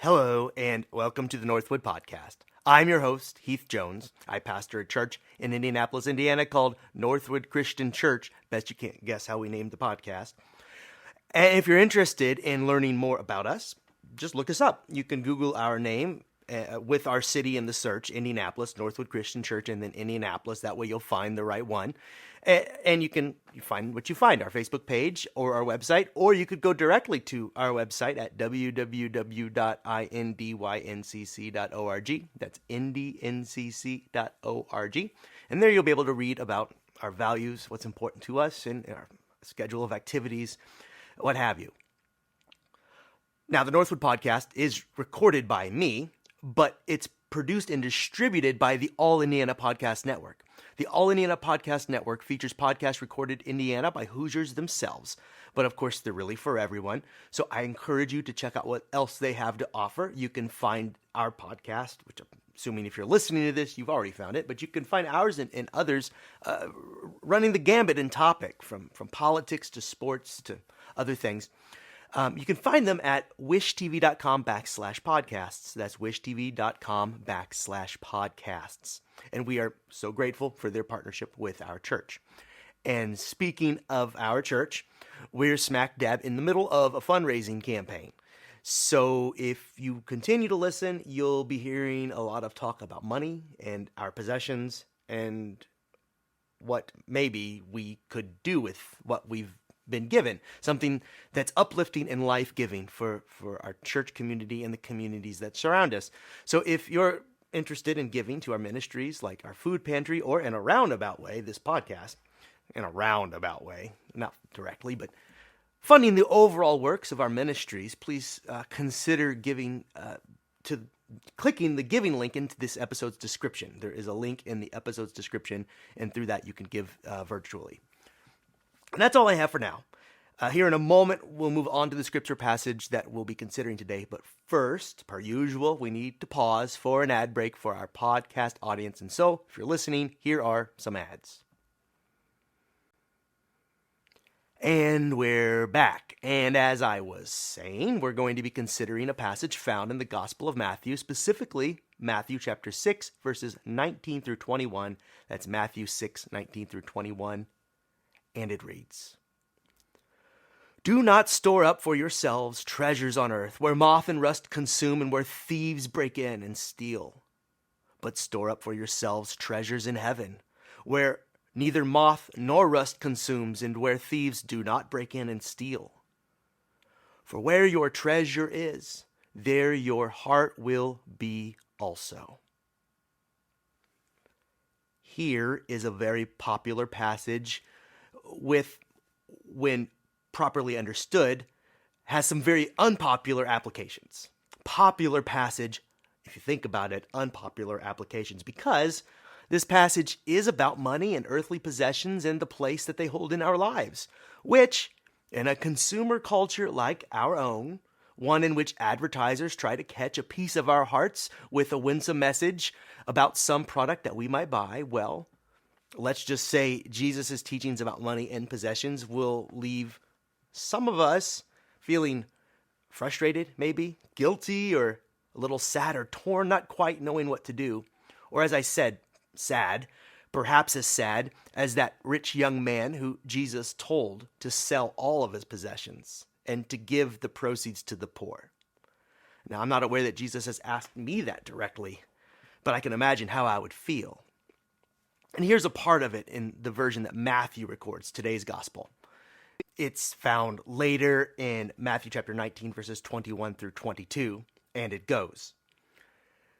Hello, and welcome to the Northwood Podcast. I'm your host, Heath Jones. I pastor a church in Indianapolis, Indiana called Northwood Christian Church. Bet you can't guess how we named the podcast. And if you're interested in learning more about us, just look us up. You can Google our name with our city in the search, Indianapolis, Northwood Christian Church, and then Indianapolis. That way you'll find the right one. And you find what you find, our Facebook page or our website, or you could go directly to our website at www.indyncc.org. That's indncc.org. And there you'll be able to read about our values, what's important to us, and our schedule of activities, what have you. Now, the Northwood Podcast is recorded by me, but it's produced and distributed by the All Indiana Podcast Network. The All Indiana Podcast Network features podcasts recorded in Indiana by Hoosiers themselves, but of course they're really for everyone. So I encourage you to check out what else they have to offer. You can find our podcast, which I'm assuming if you're listening to this, you've already found it, but you can find ours and others running the gambit in topic, from politics to sports to other things. You can find them at wishtv.com/podcasts. That's wishtv.com/podcasts. And we are so grateful for their partnership with our church. And speaking of our church, we're smack dab in the middle of a fundraising campaign. So if you continue to listen, you'll be hearing a lot of talk about money and our possessions and what maybe we could do with what we've been given, something that's uplifting and life-giving for our church community and the communities that surround us. So if you're interested in giving to our ministries like our food pantry, or in a roundabout way, this podcast, in a roundabout way, not directly, but funding the overall works of our ministries, please consider giving clicking the giving link into this episode's description. There is a link in the episode's description, and through that you can give virtually. And that's all I have for now. Here in a moment, we'll move on to the scripture passage that we'll be considering today. But first, per usual, we need to pause for an ad break for our podcast audience. And so, if you're listening, here are some ads. And we're back. And as I was saying, we're going to be considering a passage found in the Gospel of Matthew, specifically Matthew chapter 6, verses 19 through 21. That's Matthew 6, 19 through 21. And it reads, "Do not store up for yourselves treasures on earth, where moth and rust consume and where thieves break in and steal. But store up for yourselves treasures in heaven, where neither moth nor rust consumes and where thieves do not break in and steal. For where your treasure is, there your heart will be also." Here is a very popular passage when properly understood, has some very unpopular applications. Popular passage, if you think about it, unpopular applications, because this passage is about money and earthly possessions and the place that they hold in our lives, which, in a consumer culture like our own, one in which advertisers try to catch a piece of our hearts with a winsome message about some product that we might buy, well, let's just say Jesus' teachings about money and possessions will leave some of us feeling frustrated, maybe guilty, or a little sad or torn, not quite knowing what to do. Or as I said, sad, perhaps as sad as that rich young man who Jesus told to sell all of his possessions and to give the proceeds to the poor. Now, I'm not aware that Jesus has asked me that directly, but I can imagine how I would feel. And here's a part of it in the version that Matthew records, today's gospel. It's found later in Matthew chapter 19, verses 21 through 22, and it goes,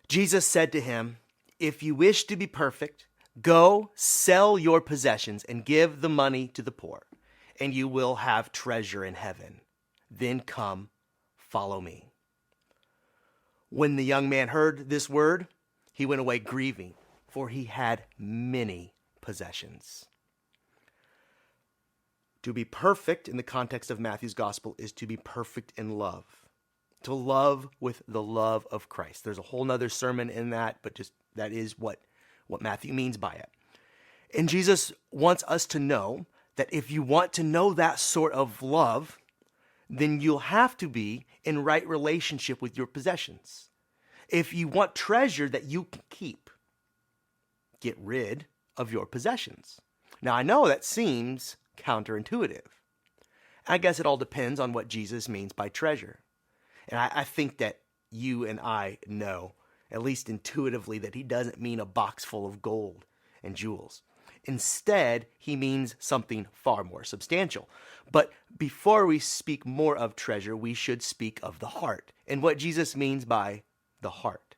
"Jesus said to him, 'If you wish to be perfect, go sell your possessions and give the money to the poor, and you will have treasure in heaven. Then come, follow me.' When the young man heard this word, he went away grieving, for he had many possessions." To be perfect in the context of Matthew's gospel is to be perfect in love. To love with the love of Christ. There's a whole nother sermon in that, but just that is what Matthew means by it. And Jesus wants us to know that if you want to know that sort of love, then you'll have to be in right relationship with your possessions. If you want treasure that you can keep, get rid of your possessions. Now, I know that seems counterintuitive. I guess it all depends on what Jesus means by treasure. And I think that you and I know, at least intuitively, that he doesn't mean a box full of gold and jewels. Instead, he means something far more substantial. But before we speak more of treasure, we should speak of the heart and what Jesus means by the heart.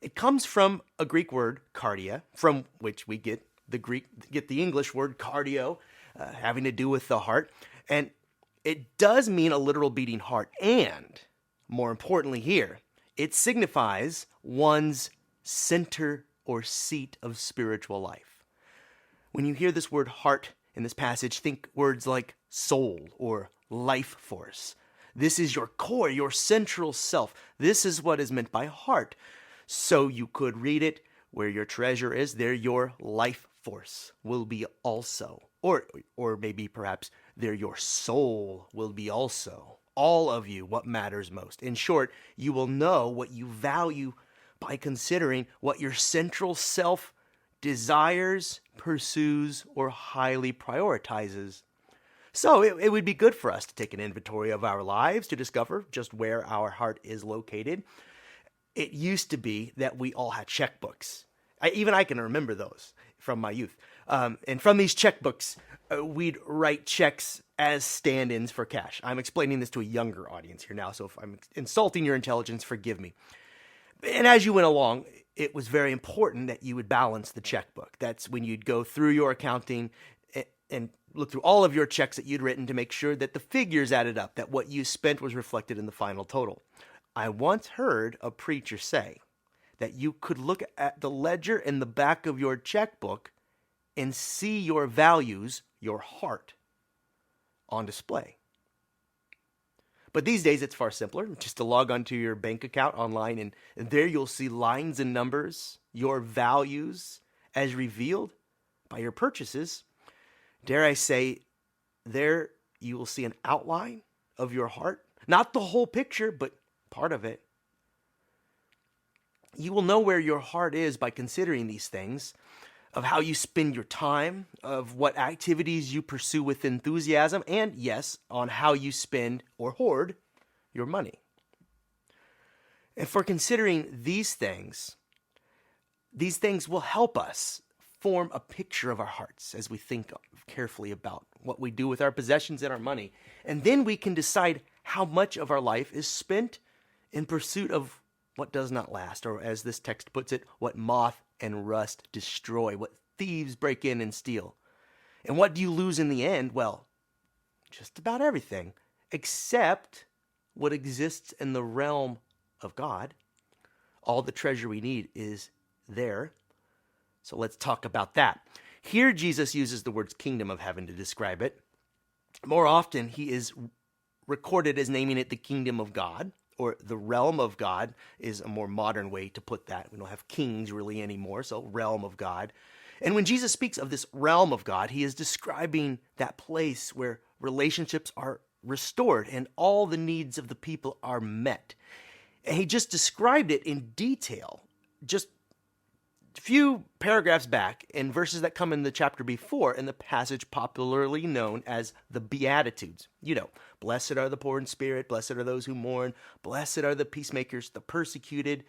It comes from a Greek word, cardia, from which we get the English word cardio, having to do with the heart. And it does mean a literal beating heart. And more importantly here, it signifies one's center or seat of spiritual life. When you hear this word heart in this passage, think words like soul or life force. This is your core, your central self. This is what is meant by heart. So you could read it, where your treasure is, there your life force will be also. Or maybe perhaps there your soul will be also. All of you, what matters most. In short, you will know what you value by considering what your central self desires, pursues, or highly prioritizes. So it would be good for us to take an inventory of our lives to discover just where our heart is located. It used to be that we all had checkbooks. I can remember those from my youth. And from these checkbooks, we'd write checks as stand-ins for cash. I'm explaining this to a younger audience here now, so if I'm insulting your intelligence, forgive me. And as you went along, it was very important that you would balance the checkbook. That's when you'd go through your accounting and look through all of your checks that you'd written to make sure that the figures added up, that what you spent was reflected in the final total. I once heard a preacher say that you could look at the ledger in the back of your checkbook and see your values, your heart, on display. But these days it's far simpler, just to log onto your bank account online, and there you'll see lines and numbers, your values as revealed by your purchases. Dare I say, there you will see an outline of your heart, not the whole picture, but part of it. You will know where your heart is by considering these things, of how you spend your time, of what activities you pursue with enthusiasm, and yes, on how you spend or hoard your money. And for considering these things will help us form a picture of our hearts as we think carefully about what we do with our possessions and our money. And then we can decide how much of our life is spent in pursuit of what does not last, or as this text puts it, what moth and rust destroy, what thieves break in and steal. And what do you lose in the end? Well, just about everything, except what exists in the realm of God. All the treasure we need is there. So let's talk about that. Here Jesus uses the words kingdom of heaven to describe it. More often, he is recorded as naming it the kingdom of God, or the realm of God is a more modern way to put that. We don't have kings really anymore, so realm of God. And when Jesus speaks of this realm of God, he is describing that place where relationships are restored and all the needs of the people are met. And he just described it in detail, just a few paragraphs back in verses that come in the chapter before, in the passage popularly known as the Beatitudes. You know, blessed are the poor in spirit, blessed are those who mourn, blessed are the peacemakers, the persecuted.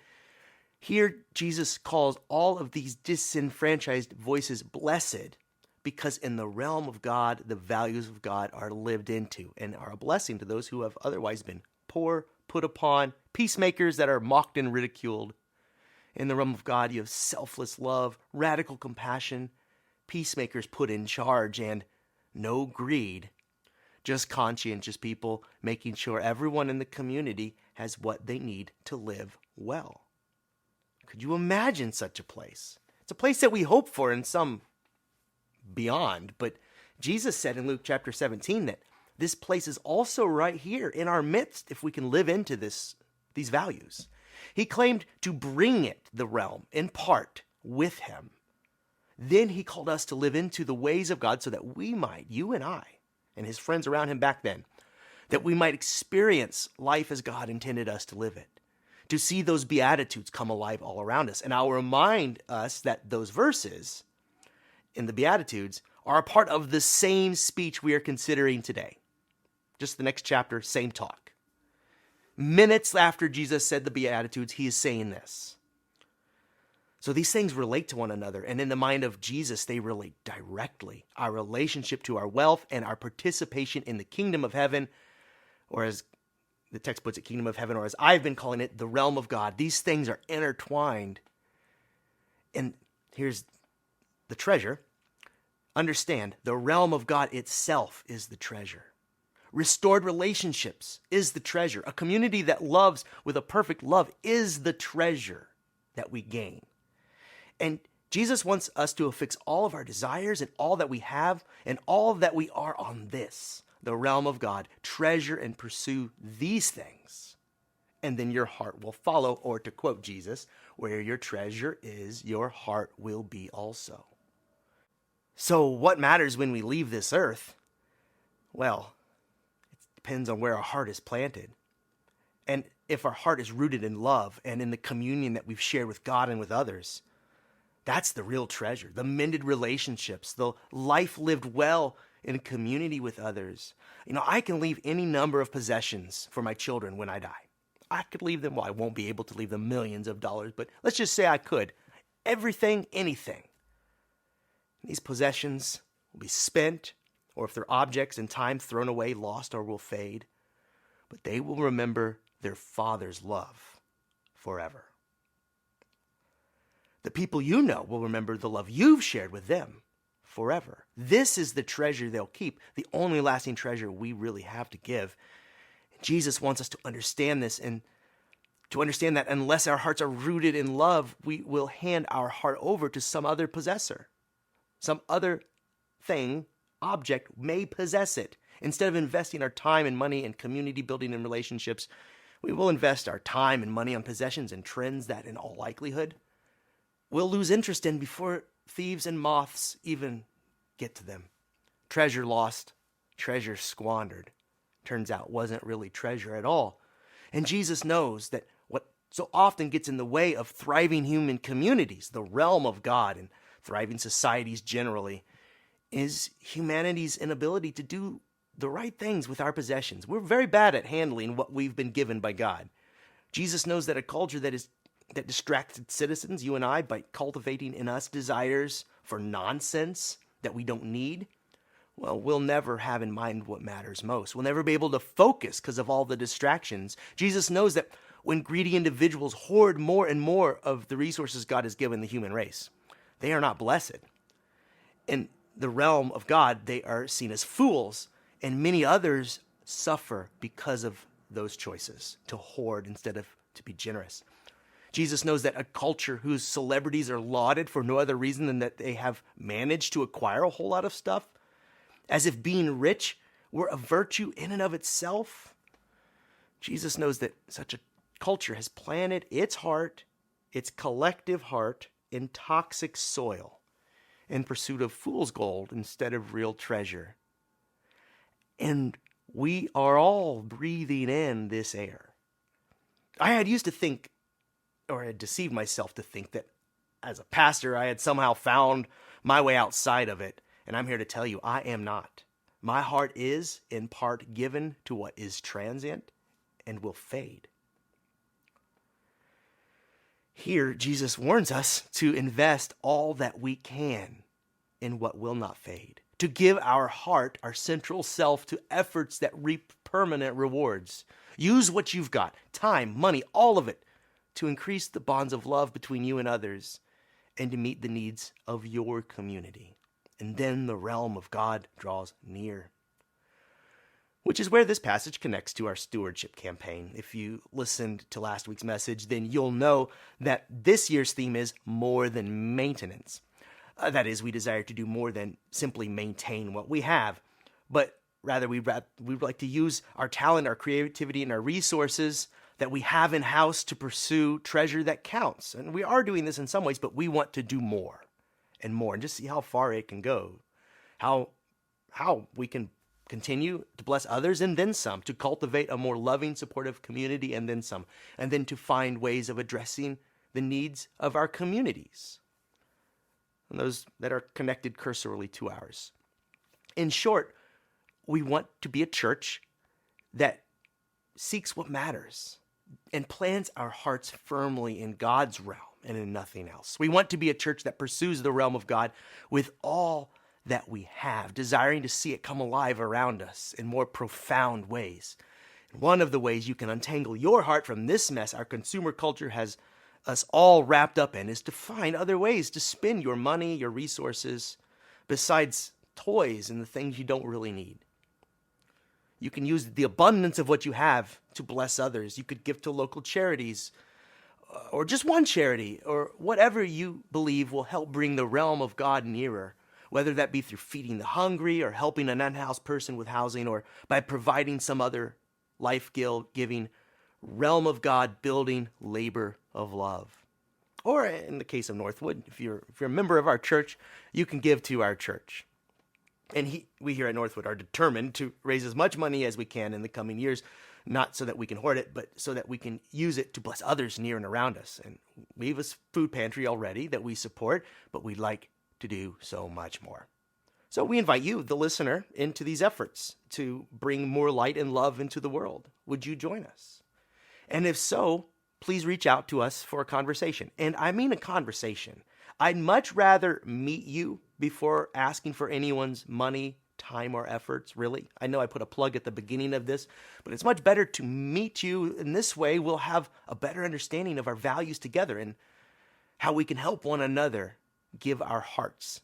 Here, Jesus calls all of these disenfranchised voices blessed because in the realm of God, the values of God are lived into and are a blessing to those who have otherwise been poor, put upon, peacemakers that are mocked and ridiculed. In the realm of God, you have selfless love, radical compassion, peacemakers put in charge, and no greed. Just conscientious people making sure everyone in the community has what they need to live well. Could you imagine such a place? It's a place that we hope for in some beyond, but Jesus said in Luke chapter 17 that this place is also right here in our midst if we can live into these values. He claimed to bring it, the realm, in part with him. Then he called us to live into the ways of God so that we might, you and I, and his friends around him back then, that we might experience life as God intended us to live it, to see those Beatitudes come alive all around us. And I'll remind us that those verses in the Beatitudes are a part of the same speech we are considering today. Just the next chapter, same talk. Minutes after Jesus said the Beatitudes, he is saying this. So these things relate to one another, and in the mind of Jesus, they relate directly. Our relationship to our wealth and our participation in the kingdom of heaven, or as the text puts it, kingdom of heaven, or as I've been calling it, the realm of God. These things are intertwined. And here's the treasure. Understand, the realm of God itself is the treasure. Restored relationships is the treasure. A community that loves with a perfect love is the treasure that we gain. And Jesus wants us to affix all of our desires and all that we have and all that we are on this, the realm of God. Treasure and pursue these things, and then your heart will follow. Or to quote Jesus, where your treasure is, your heart will be also. So what matters when we leave this earth? Well, it depends on where our heart is planted. And if our heart is rooted in love and in the communion that we've shared with God and with others, that's the real treasure. The mended relationships, the life lived well in community with others. I can leave any number of possessions for my children when I die. I could leave them, well, I won't be able to leave them millions of dollars, but let's just say I could. Everything, anything. These possessions will be spent, or if they're objects in time, thrown away, lost, or will fade. But they will remember their Father's love forever. The people you know will remember the love you've shared with them forever. This is the treasure they'll keep, the only lasting treasure we really have to give. Jesus wants us to understand this, and to understand that unless our hearts are rooted in love, we will hand our heart over to some other possessor. Some other thing, object, may possess it. Instead of investing our time and money in community building and relationships, we will invest our time and money on possessions and trends that, in all likelihood, we'll lose interest in before thieves and moths even get to them. Treasure lost, treasure squandered. Turns out wasn't really treasure at all. And Jesus knows that what so often gets in the way of thriving human communities, the realm of God, and thriving societies generally, is humanity's inability to do the right things with our possessions. We're very bad at handling what we've been given by God. Jesus knows that a culture that distracts its citizens, you and I, by cultivating in us desires for nonsense that we don't need, well, we'll never have in mind what matters most. We'll never be able to focus because of all the distractions. Jesus knows that when greedy individuals hoard more and more of the resources God has given the human race, they are not blessed. In the realm of God, they are seen as fools, and many others suffer because of those choices, to hoard instead of to be generous. Jesus knows that a culture whose celebrities are lauded for no other reason than that they have managed to acquire a whole lot of stuff, as if being rich were a virtue in and of itself. Jesus knows that such a culture has planted its heart, its collective heart, in toxic soil in pursuit of fool's gold instead of real treasure. And we are all breathing in this air. I had used to think, or had deceived myself to think, that as a pastor I had somehow found my way outside of it. And I'm here to tell you, I am not. My heart is, in part, given to what is transient and will fade. Here, Jesus warns us to invest all that we can in what will not fade, to give our heart, our central self, to efforts that reap permanent rewards. Use what you've got, time, money, all of it, to increase the bonds of love between you and others and to meet the needs of your community. And then the realm of God draws near. Which is where this passage connects to our stewardship campaign. If you listened to last week's message, then you'll know that this year's theme is more than maintenance. That is, we desire to do more than simply maintain what we have, but rather we'd like to use our talent, our creativity, and our resources that we have in-house to pursue treasure that counts. And we are doing this in some ways, but we want to do more and more, and just see how far it can go, how we can continue to bless others and then some, to cultivate a more loving, supportive community and then some, and then to find ways of addressing the needs of our communities, and those that are connected cursorily to ours. In short, we want to be a church that seeks what matters and plants our hearts firmly in God's realm and in nothing else. We want to be a church that pursues the realm of God with all that we have, desiring to see it come alive around us in more profound ways. One of the ways you can untangle your heart from this mess our consumer culture has us all wrapped up in is to find other ways to spend your money, your resources, besides toys and the things you don't really need. You can use the abundance of what you have to bless others. You could give to local charities, or just one charity, or whatever you believe will help bring the realm of God nearer, whether that be through feeding the hungry or helping an unhoused person with housing, or by providing some other life-giving, realm of God building labor of love. Or in the case of Northwood, if you're a member of our church, you can give to our church. And we here at Northwood are determined to raise as much money as we can in the coming years, not so that we can hoard it, but so that we can use it to bless others near and around us. And we have a food pantry already that we support, but we'd like to do so much more. So we invite you, the listener, into these efforts to bring more light and love into the world. Would you join us? And if so, please reach out to us for a conversation. And I mean a conversation. I'd much rather meet you before asking for anyone's money, time, or efforts, really. I know I put a plug at the beginning of this, but it's much better to meet you. In this way, we'll have a better understanding of our values together and how we can help one another give our hearts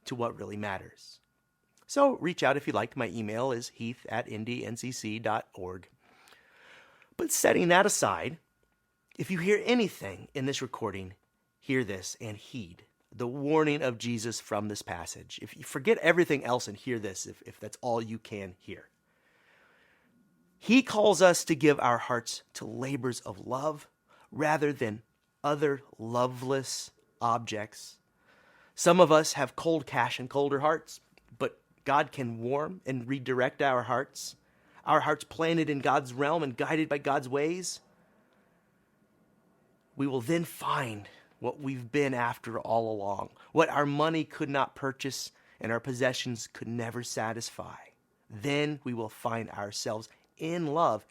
to what really matters. So reach out if you like. My email is heath@ndncc.org. But setting that aside, if you hear anything in this recording, hear this and heed the warning of Jesus from this passage. If you forget everything else and hear this, if that's all you can hear. He calls us to give our hearts to labors of love rather than other loveless objects. Some of us have cold cash and colder hearts, but God can warm and redirect our hearts planted in God's realm and guided by God's ways. We will then find what we've been after all along, what our money could not purchase and our possessions could never satisfy. Then we will find ourselves in love,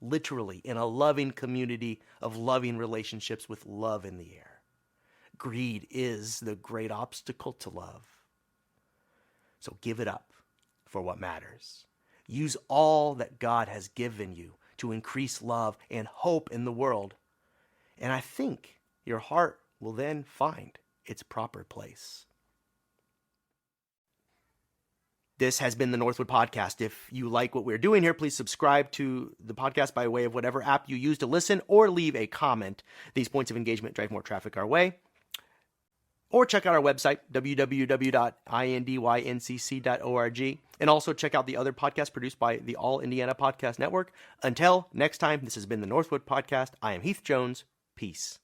literally in a loving community of loving relationships with love in the air. Greed is the great obstacle to love. So give it up for what matters. Use all that God has given you to increase love and hope in the world. And I think your heart will then find its proper place. This has been the Northwood Podcast. If you like what we're doing here, please subscribe to the podcast by way of whatever app you use to listen, or leave a comment. These points of engagement drive more traffic our way. Or check out our website, www.indYNCC.org. And also check out the other podcasts produced by the All Indiana Podcast Network. Until next time, this has been the Northwood Podcast. I am Heath Jones. Peace.